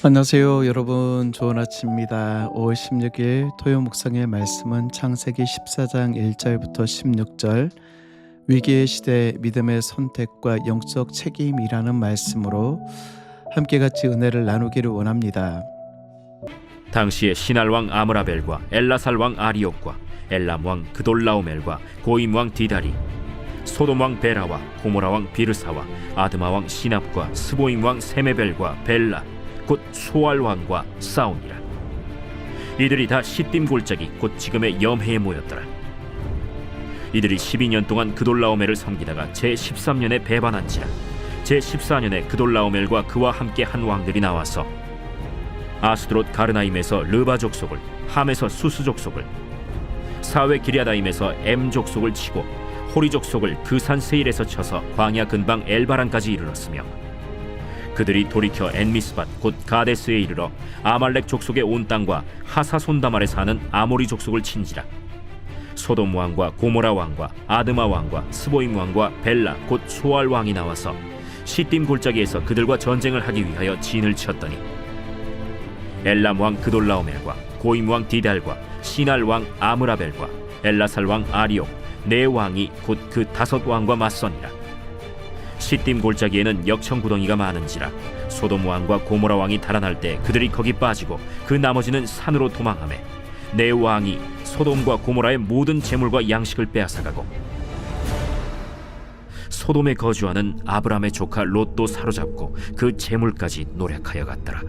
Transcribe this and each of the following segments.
안녕하세요 여러분, 좋은 아침입니다. 5월 16일 토요 묵상의 말씀은 창세기 14장 1절부터 16절, 위기의 시대 믿음의 선택과 영적 책임이라는 말씀으로 함께 같이 은혜를 나누기를 원합니다. 당시에 시날 왕 아므라벨과 엘라살 왕 아리옥과 엘람 왕 그돌라오멜과 고임 왕 디달이, 소돔 왕 베라와 고모라 왕 비르사와 아드마 왕 시납과 스보임 왕 세메벨과 벨라 곧 소알 왕과 싸우니라. 이들이 다 시딤 골짜기 곧 지금의 염해에 모였더라. 이들이 12년 동안 그돌라오멜을 섬기다가 제13년에 배반한지라. 제14년에 그돌라오멜과 그와 함께 한 왕들이 나와서 아스드롯 가르나임에서 르바 족속을, 함에서 수스 족속을, 사웨 기랴다임에서 엠 족속을 치고 호리 족속을 그 산 세일에서 쳐서 광야 근방 엘바란까지 이르렀으며, 그들이 돌이켜 엔미스밭 곧 가데스에 이르러 아말렉 족속의 온 땅과 하사손다말에 사는 아모리 족속을 친지라. 소돔 왕과 고모라 왕과 아드마 왕과 스보임 왕과 벨라 곧 소알 왕이 나와서 시딤 골짜기에서 그들과 전쟁을 하기 위하여 진을 쳤더니, 엘람 왕 그돌라오멜과 고임 왕 디달과 시날 왕 아므라벨과 엘라살 왕 아리옥 네 왕이 곧 그 5왕과 맞서니라. 시딤 골짜기에는 역청 구덩이가 많은지라. 소돔 왕과 고모라 왕이 달아날 때 그들이 거기 빠지고 그 나머지는 산으로 도망하매, 네 왕이 소돔과 고모라의 모든 재물과 양식을 빼앗아가고, 소돔에 거주하는 아브람의 조카 롯도 사로잡고 그 재물까지 노략하여 갔더라.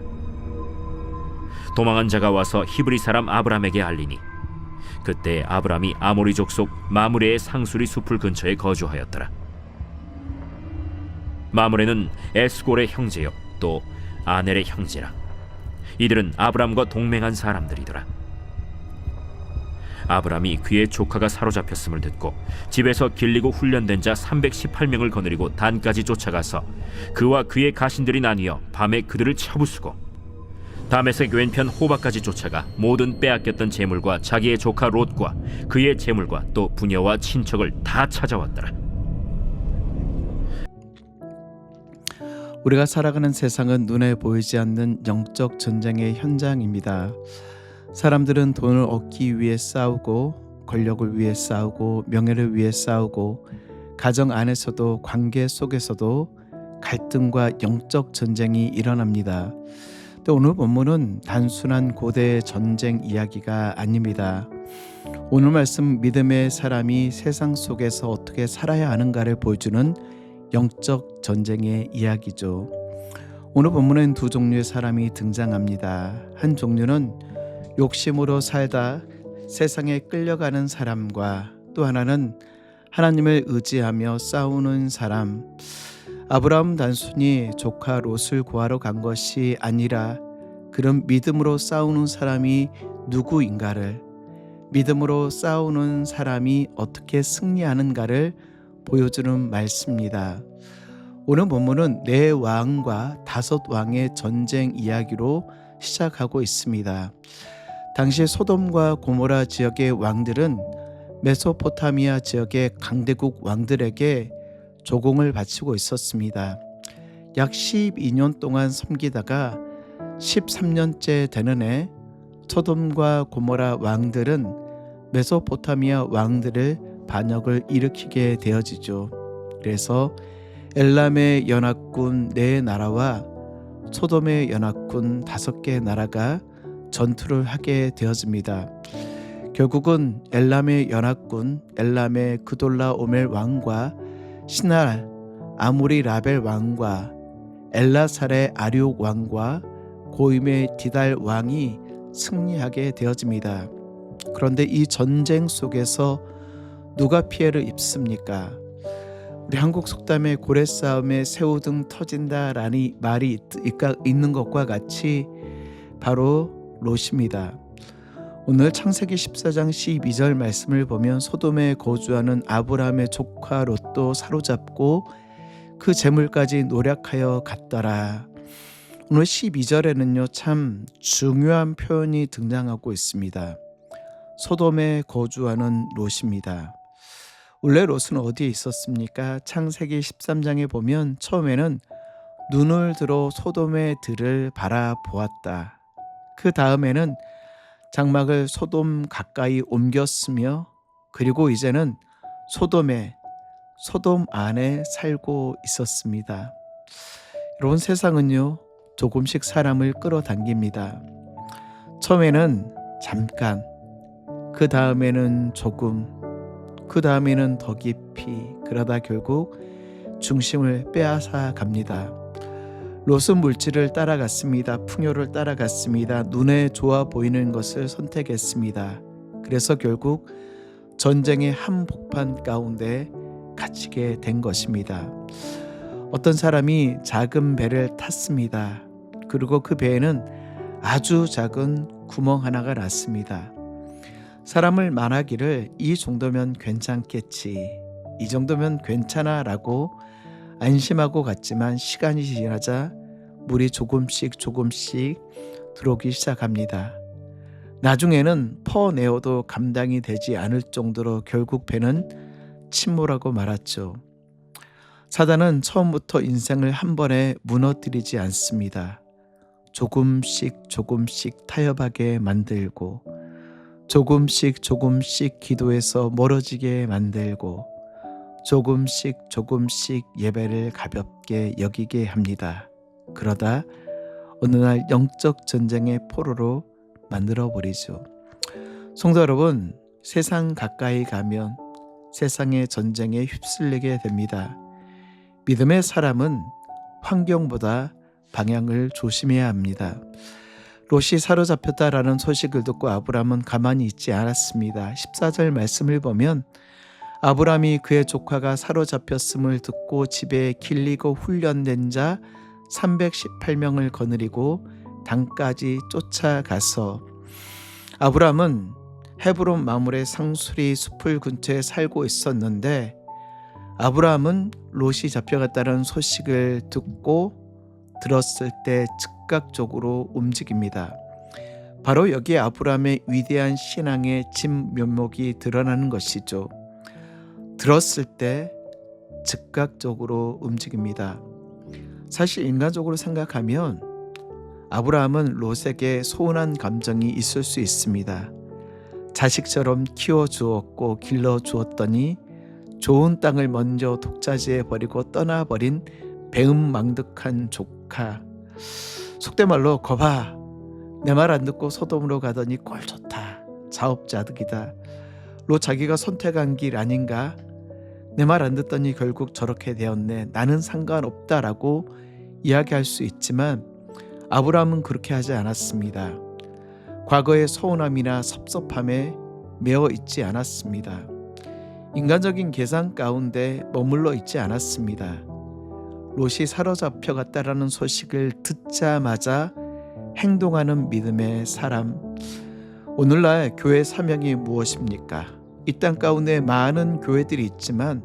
도망한 자가 와서 히브리 사람 아브람에게 알리니, 그때 아브람이 아모리 족속 마므레의 상수리 숲을 근처에 거주하였더라. 마므레는 에스골의 형제요 또 아넬의 형제라. 이들은 아브람과 동맹한 사람들이더라. 아브람이 그의 조카가 사로잡혔음을 듣고 집에서 길리고 훈련된 자 318명을 거느리고 단까지 쫓아가서 그와 그의 가신들이 나뉘어 밤에 그들을 쳐부수고, 다메섹 왼편 호바까지 쫓아가 모든 빼앗겼던 재물과 자기의 조카 롯과 그의 재물과 또 부녀와 친척을 다 찾아왔더라. 우리가 살아가는 세상은 눈에 보이지 않는 영적 전쟁의 현장입니다. 사람들은 돈을 얻기 위해 싸우고, 권력을 위해 싸우고, 명예를 위해 싸우고, 가정 안에서도 관계 속에서도 갈등과 영적 전쟁이 일어납니다. 또 오늘 본문은 단순한 고대 전쟁 이야기가 아닙니다. 오늘 말씀, 믿음의 사람이 세상 속에서 어떻게 살아야 하는가를 보여주는 영적 전쟁의 이야기죠. 오늘 본문엔 두 종류의 사람이 등장합니다. 한 종류는 욕심으로 살다 세상에 끌려가는 사람과, 또 하나는 하나님을 의지하며 싸우는 사람. 아브라함은 단순히 조카 롯을 구하러 간 것이 아니라 그런 믿음으로 싸우는 사람이 누구인가를, 믿음으로 싸우는 사람이 어떻게 승리하는가를 보여주는 말씀입니다. 오늘 본문은 네 왕과 5왕의 전쟁 이야기로 시작하고 있습니다. 당시 소돔과 고모라 지역의 왕들은 메소포타미아 지역의 강대국 왕들에게 조공을 바치고 있었습니다. 약 12년 동안 섬기다가 13년째 되는 해 소돔과 고모라 왕들은 메소포타미아 왕들을 반역을 일으키게 되어지죠. 그래서 엘람의 연합군 4나라와 소돔의 연합군 5개 나라가 전투를 하게 되어집니다. 결국은 엘람의 연합군, 엘람의 그돌라오멜 왕과 시날 아모리 라벨 왕과 엘라살의 아리옥 왕과 고임의 디달 왕이 승리하게 되어집니다. 그런데 이 전쟁 속에서 누가 피해를 입습니까? 우리 한국 속담에 고래 싸움에 새우등 터진다라는 말이 있는 것과 같이 바로 롯입니다. 오늘 창세기 14장 12절 말씀을 보면 소돔에 거주하는 아브라함의 조카 롯도 사로잡고 그 재물까지 노략하여 갔더라. 오늘 12절에는요, 참 중요한 표현이 등장하고 있습니다. 소돔에 거주하는 롯입니다. 원래 롯은 어디에 있었습니까? 창세기 13장에 보면 처음에는 눈을 들어 소돔의 들을 바라보았다. 그 다음에는 장막을 소돔 가까이 옮겼으며 그리고 이제는 소돔 안에 살고 있었습니다. 여러분, 세상은요 조금씩 사람을 끌어당깁니다. 처음에는 잠깐, 그 다음에는 조금, 그 다음에는 더 깊이, 그러다 결국 중심을 빼앗아 갑니다. 롯은 물질을 따라갔습니다. 풍요를 따라갔습니다. 눈에 좋아 보이는 것을 선택했습니다. 그래서 결국 전쟁의 한복판 가운데 갇히게 된 것입니다. 어떤 사람이 작은 배를 탔습니다. 그리고 그 배에는 아주 작은 구멍 하나가 났습니다. 사람을 말하기를 이 정도면 괜찮겠지, 이 정도면 괜찮아 라고 안심하고 갔지만 시간이 지나자 물이 조금씩 들어오기 시작합니다. 나중에는 퍼내어도 감당이 되지 않을 정도로 결국 배는 침몰하고 말았죠. 사단은 처음부터 인생을 한 번에 무너뜨리지 않습니다. 조금씩 타협하게 만들고, 조금씩 기도에서 멀어지게 만들고, 조금씩 예배를 가볍게 여기게 합니다. 그러다 어느 날 영적 전쟁의 포로로 만들어버리죠. 성도 여러분, 세상 가까이 가면 세상의 전쟁에 휩쓸리게 됩니다. 믿음의 사람은 환경보다 방향을 조심해야 합니다. 롯이 사로잡혔다라는 소식을 듣고 아브람은 가만히 있지 않았습니다. 14절 말씀을 보면 아브람이 그의 조카가 사로잡혔음을 듣고 집에 길리고 훈련된 자 318명을 거느리고 단까지 쫓아가서, 아브람은 헤브론 마물의 상수리 숲을 근처에 살고 있었는데 아브람은 롯이 잡혀갔다는 소식을 들었을 때 즉각적으로 움직입니다. 바로 여기에 아브람의 위대한 신앙의 진면목이 드러나는 것이죠. 들었을 때 즉각적으로 움직입니다. 사실 인간적으로 생각하면 아브라함은 롯에게 소원한 감정이 있을 수 있습니다. 자식처럼 키워주었고 길러주었더니 좋은 땅을 먼저 독차지해 버리고 떠나버린 배은망덕한 조카. 속된 말로 거봐, 내 말 안 듣고 소돔으로 가더니 꼴 좋다, 자업자득이다, 롯 자기가 선택한 길 아닌가, 내 말 안 듣더니 결국 저렇게 되었네, 나는 상관없다라고 이야기할 수 있지만 아브라함은 그렇게 하지 않았습니다. 과거의 서운함이나 섭섭함에 매어 있지 않았습니다. 인간적인 계산 가운데 머물러 있지 않았습니다. 롯이 사로잡혀갔다라는 소식을 듣자마자 행동하는 믿음의 사람. 오늘날 교회 사명이 무엇입니까? 이 땅 가운데 많은 교회들이 있지만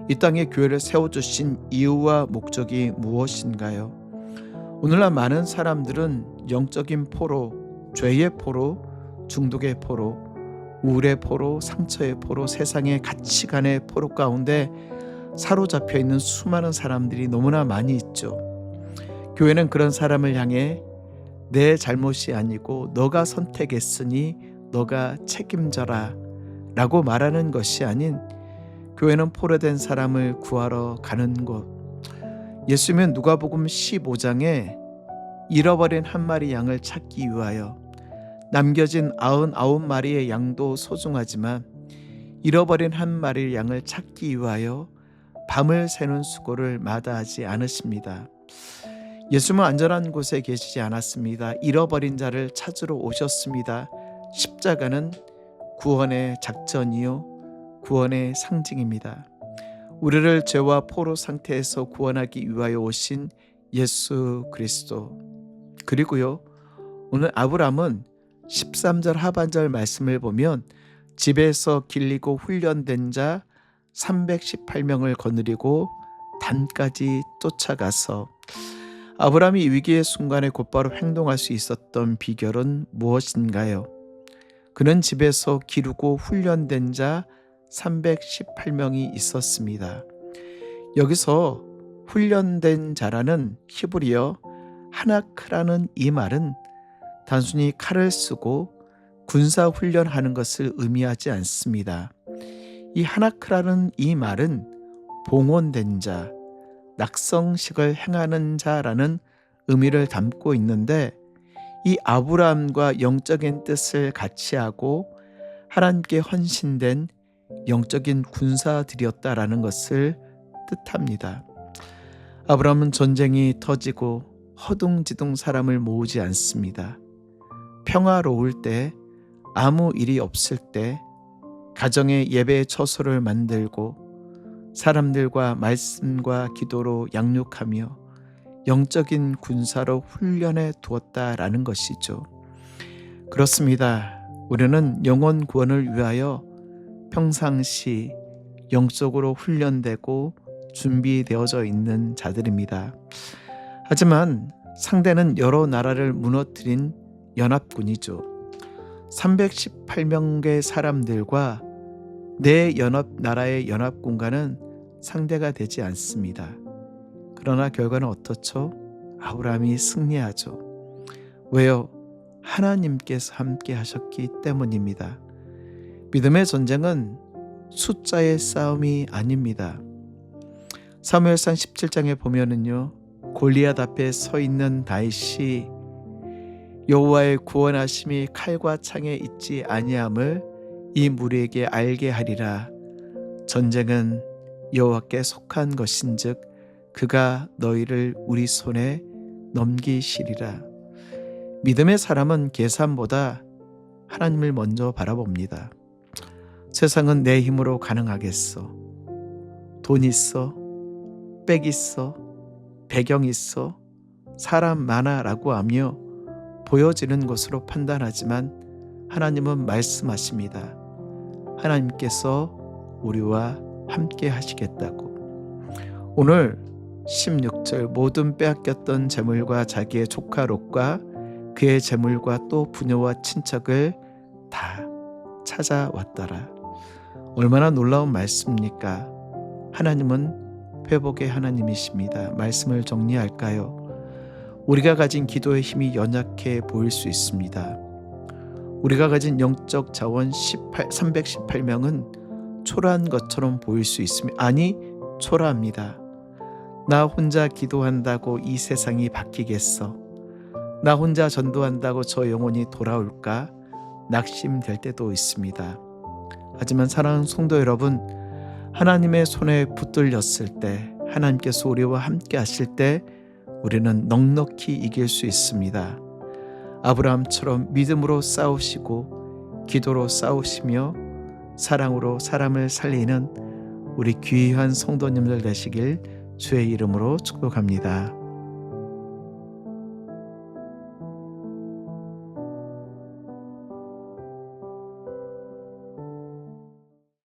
이 땅에 교회를 세워주신 이유와 목적이 무엇인가요? 오늘날 많은 사람들은 영적인 포로, 죄의 포로, 중독의 포로, 우울의 포로, 상처의 포로, 세상의 가치관의 포로 가운데 사로잡혀 있는 수많은 사람들이 너무나 많이 있죠. 교회는 그런 사람을 향해 내 잘못이 아니고 너가 선택했으니 너가 책임져라 라고 말하는 것이 아닌, 교회는 포로된 사람을 구하러 가는 곳. 예수님은 누가복음 15장에 잃어버린 한 마리 양을 찾기 위하여, 남겨진 99마리의 양도 소중하지만 잃어버린 한 마리 양을 찾기 위하여 밤을 새는 수고를 마다하지 않으십니다. 예수님은 안전한 곳에 계시지 않았습니다. 잃어버린 자를 찾으러 오셨습니다. 십자가는 구원의 작전이요, 구원의 상징입니다. 우리를 죄와 포로 상태에서 구원하기 위하여 오신 예수 그리스도. 그리고요, 오늘 아브람은 13절 하반절 말씀을 보면 집에서 길리고 훈련된 자 318명을 거느리고 단까지 쫓아가서, 아브람이 위기의 순간에 곧바로 행동할 수 있었던 비결은 무엇인가요? 그는 집에서 기르고 훈련된 자 318명이 있었습니다. 여기서 훈련된 자라는 히브리어 하나크라는 이 말은 단순히 칼을 쓰고 군사 훈련하는 것을 의미하지 않습니다. 이 하나크라는 이 말은 봉헌된 자, 낙성식을 행하는 자라는 의미를 담고 있는데, 이 아브라함과 영적인 뜻을 같이 하고 하나님께 헌신된 영적인 군사들이었다라는 것을 뜻합니다. 아브라함은 전쟁이 터지고 허둥지둥 사람을 모으지 않습니다. 평화로울 때, 아무 일이 없을 때 가정의 예배 처소를 만들고 사람들과 말씀과 기도로 양육하며 영적인 군사로 훈련해 두었다라는 것이죠. 그렇습니다. 우리는 영혼 구원을 위하여 평상시 영적으로 훈련되고 준비되어져 있는 자들입니다. 하지만 상대는 여러 나라를 무너뜨린 연합군이죠. 318명의 사람들과 네 나라의 연합군과는 상대가 되지 않습니다. 그러나 결과는 어떻죠? 아브라함이 승리하죠. 왜요? 하나님께서 함께 하셨기 때문입니다. 믿음의 전쟁은 숫자의 싸움이 아닙니다. 사무엘상 17장에 보면은요, 골리앗 앞에 서 있는 다윗이 여호와의 구원하심이 칼과 창에 있지 아니함을 이 무리에게 알게 하리라. 전쟁은 여호와께 속한 것인즉 그가 너희를 우리 손에 넘기시리라. 믿음의 사람은 계산보다 하나님을 먼저 바라봅니다. 세상은 내 힘으로 가능하겠어. 돈 있어, 백 있어, 배경 있어, 사람 많아라고 하며 보여지는 것으로 판단하지만 하나님은 말씀하십니다. 하나님께서 우리와 함께 하시겠다고. 오늘 16절 모든 빼앗겼던 재물과 자기의 조카 롯과 그의 재물과 또 부녀와 친척을 다 찾아왔더라. 얼마나 놀라운 말씀입니까? 하나님은 회복의 하나님이십니다. 말씀을 정리할까요? 우리가 가진 기도의 힘이 연약해 보일 수 있습니다. 우리가 가진 영적 자원 318명은 초라한 것처럼 보일 수 있습니다. 아니, 초라합니다. 나 혼자 기도한다고 이 세상이 바뀌겠어? 나 혼자 전도한다고 저 영혼이 돌아올까? 낙심될 때도 있습니다. 하지만 사랑하는 성도 여러분, 하나님의 손에 붙들렸을 때, 하나님께서 우리와 함께 하실 때 우리는 넉넉히 이길 수 있습니다. 아브라함처럼 믿음으로 싸우시고 기도로 싸우시며 사랑으로 사람을 살리는 우리 귀한 성도님들 되시길 주의 이름으로 축복합니다.